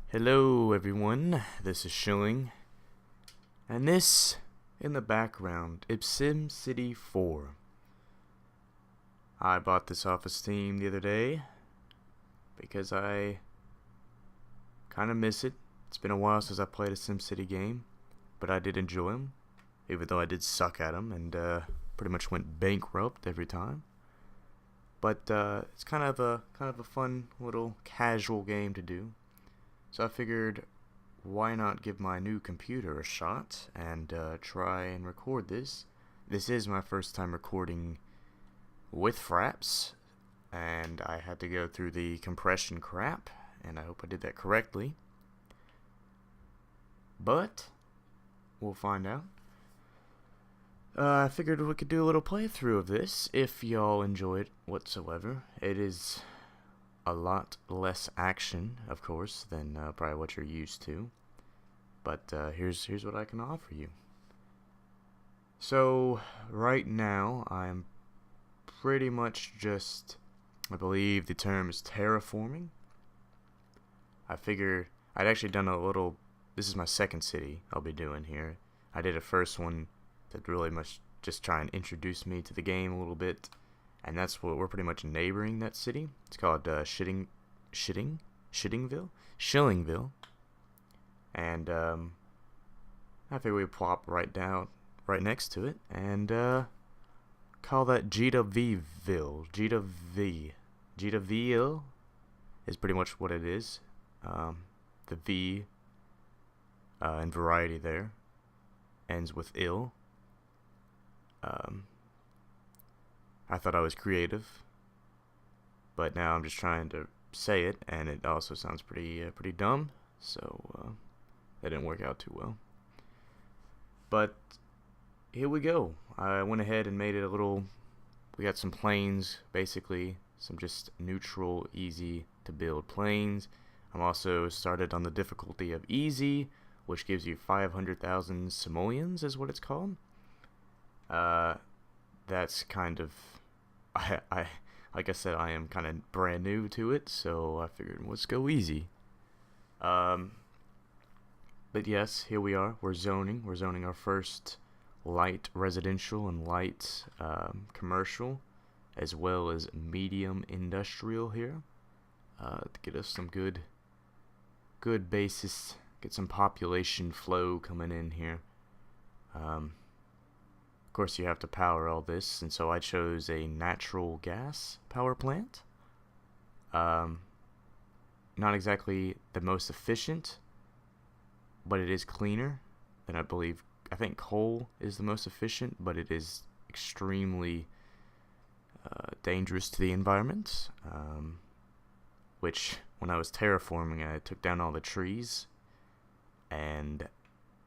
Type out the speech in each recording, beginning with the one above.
Hello everyone, this is Schilling, and this, in the background, is SimCity 4. I bought this off of Steam the other day, because I kind of miss it. It's been a while since I played a SimCity game, but I did enjoy them, even though I did suck at them, and pretty much went bankrupt every time. But it's kind of a fun little casual game to do. So I figured, why not give my new computer a shot and try and record this. This is my first time recording with Fraps, and I had to go through the compression crap, and I hope I did that correctly. But we'll find out. I figured we could do a little playthrough of this if y'all enjoy it whatsoever. It is a lot less action, of course, than probably what you're used to. But here's what I can offer you. So right now I'm pretty much just, I believe the term is terraforming. I figure I'd actually done a little. This is my second city I'll be doing here. I did a first one that really much just try and introduce me to the game a little bit. And that's what we're pretty much neighboring that city. It's called Schillingville, and I figure we plop right next to it, and call that GwVille. GwVille is pretty much what it is. The V in variety there ends with ill. I thought I was creative, but now I'm just trying to say it, and it also sounds pretty dumb, so that didn't work out too well. But here we go. I went ahead and made it a little. We got some planes, basically, some just neutral, easy to build planes. I'm also started on the difficulty of easy, which gives you 500,000 simoleons, is what it's called. That's kind of. I like I said, I am kind of brand new to it, so I figured let's go easy. But yes, here we are. We're zoning our first light residential and light commercial, as well as medium industrial here, to get us some good basis, get some population flow coming in here. Of course, you have to power all this, and so I chose a natural gas power plant. Not exactly the most efficient, but it is cleaner than I think coal is the most efficient, but it is extremely dangerous to the environment. Which, when I was terraforming, I took down all the trees, and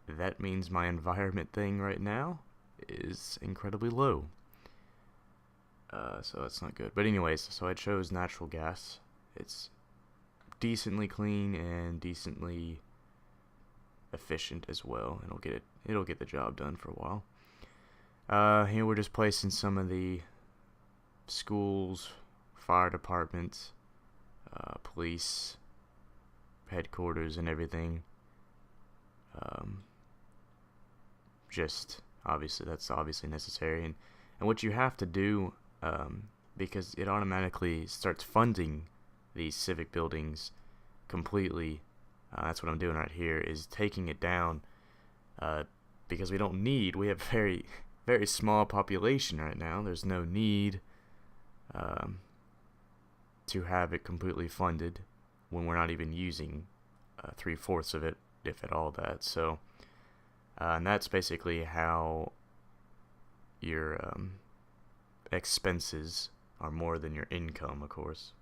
that means my environment thing right now is incredibly low. So that's not good. But anyways, so I chose natural gas. It's decently clean and decently efficient as well. It'll get the job done for a while. Here we're just placing some of the schools, fire departments, police headquarters and everything. Just obviously, that's obviously necessary, and what you have to do, because it automatically starts funding these civic buildings completely. That's what I'm doing right here, is taking it down, because we have very, very small population right now. There's no need to have it completely funded when we're not even using 3/4 of it, if at all that. So and that's basically how your expenses are more than your income, of course.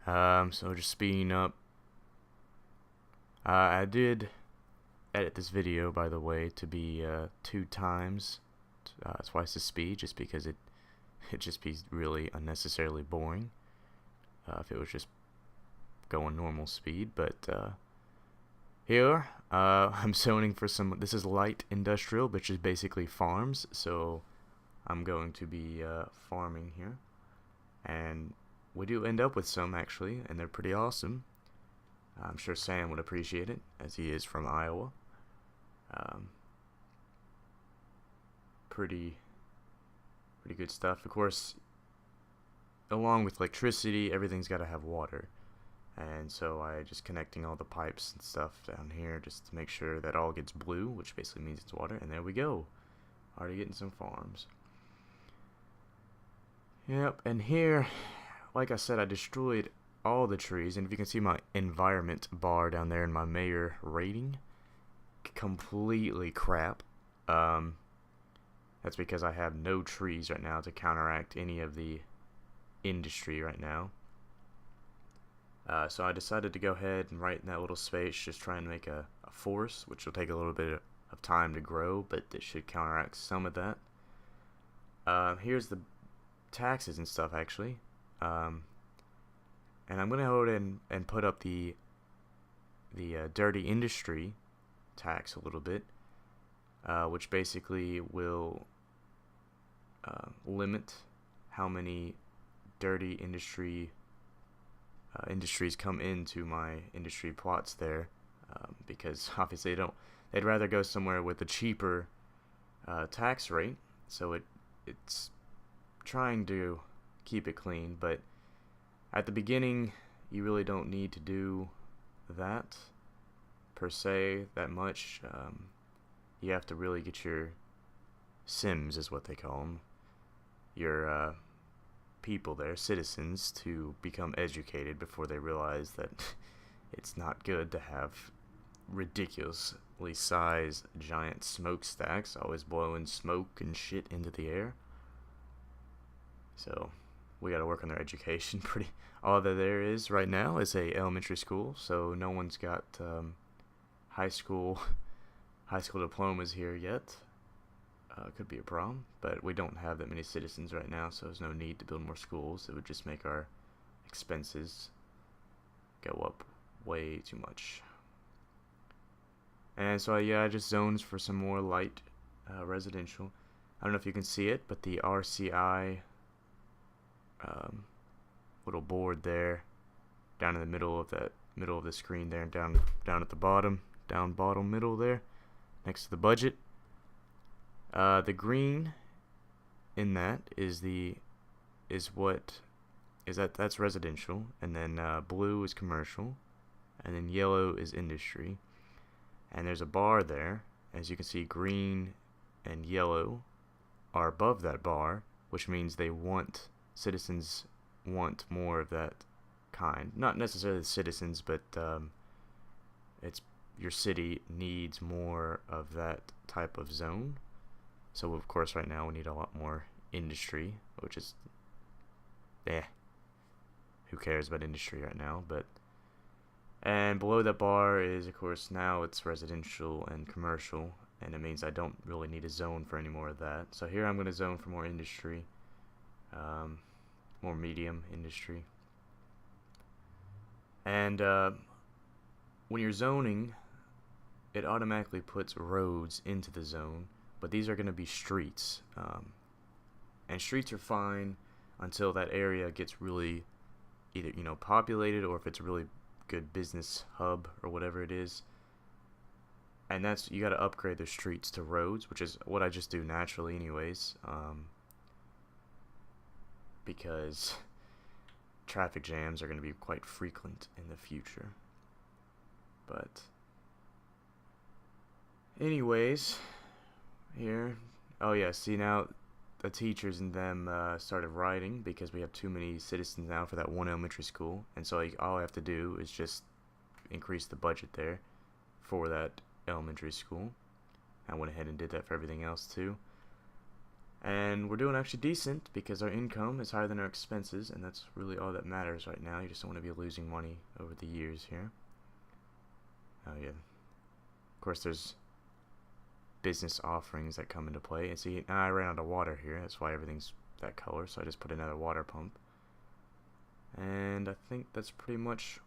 So just speeding up. I did edit this video, by the way, to be 2 times, twice the speed, just because it'd just be really unnecessarily boring if it was just going normal speed. But here, I'm zoning for some. This is light industrial, which is basically farms. So I'm going to be farming here, and we do end up with some actually, and they're pretty awesome. I'm sure Sam would appreciate it, as he is from Iowa. Um, pretty good stuff. Of course, along with electricity, everything's got to have water. And so I just connecting all the pipes and stuff down here just to make sure that all gets blue, which basically means it's water. And there we go. Already getting some farms. Yep, and here, like I said, I destroyed all the trees. And if you can see my environment bar down there in my mayor rating, completely crap. That's because I have no trees right now to counteract any of the industry right now. So I decided to go ahead and right in that little space just try and make a forest, which will take a little bit of time to grow, but it should counteract some of that. Here's the taxes and stuff, actually. And I'm going to go ahead and put up the dirty industry tax a little bit, which basically will limit how many dirty industries come into my industry plots there, because obviously they'd rather go somewhere with a cheaper tax rate, so it's trying to keep it clean. But at the beginning you really don't need to do that per se that much. You have to really get your Sims, is what they call them, your people there, citizens, to become educated before they realize that it's not good to have ridiculously sized giant smokestacks always blowing smoke and shit into the air. So we gotta work on their education. All that there is right now is a elementary school, so no one's got high school diplomas here yet. Could be a problem, but we don't have that many citizens right now, so there's no need to build more schools. It would just make our expenses go up way too much. And so yeah, I just zones for some more light residential. I don't know if you can see it, but the RCI little board there, down in the middle of the screen there, and down at the bottom, bottom middle there, next to the budget. The green in that that's residential, and then blue is commercial, and then yellow is industry. And there's a bar there. As you can see, green and yellow are above that bar, which means citizens want more of that kind. Not necessarily the citizens, but your city needs more of that type of zone. So of course right now we need a lot more industry, which is who cares about industry right now. And below that bar is, of course, now it's residential and commercial, and it means I don't really need a zone for any more of that. So here I'm going to zone for more industry, more medium industry. And when you're zoning, it automatically puts roads into the zone, but these are going to be streets. And streets are fine until that area gets really either populated, or if it's a really good business hub or whatever it is. And you got to upgrade the streets to roads, which is what I just do naturally anyways, because traffic jams are going to be quite frequent in the future. But anyways, here, oh yeah, see, now the teachers and them started rioting because we have too many citizens now for that one elementary school, and so all I have to do is just increase the budget there for that elementary school. I went ahead and did that for everything else too, and we're doing actually decent because our income is higher than our expenses, and that's really all that matters right now. You just don't want to be losing money over the years here. Oh yeah, of course there's business offerings that come into play. And see, now I ran out of water here, that's why everything's that color, so I just put another water pump. And I think that's pretty much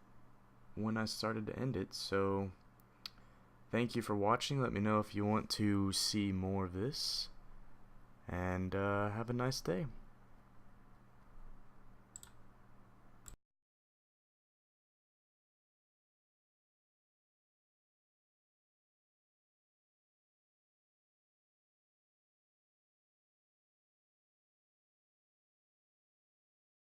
when I started to end it. So thank you for watching. Let me know if you want to see more of this, and have a nice day.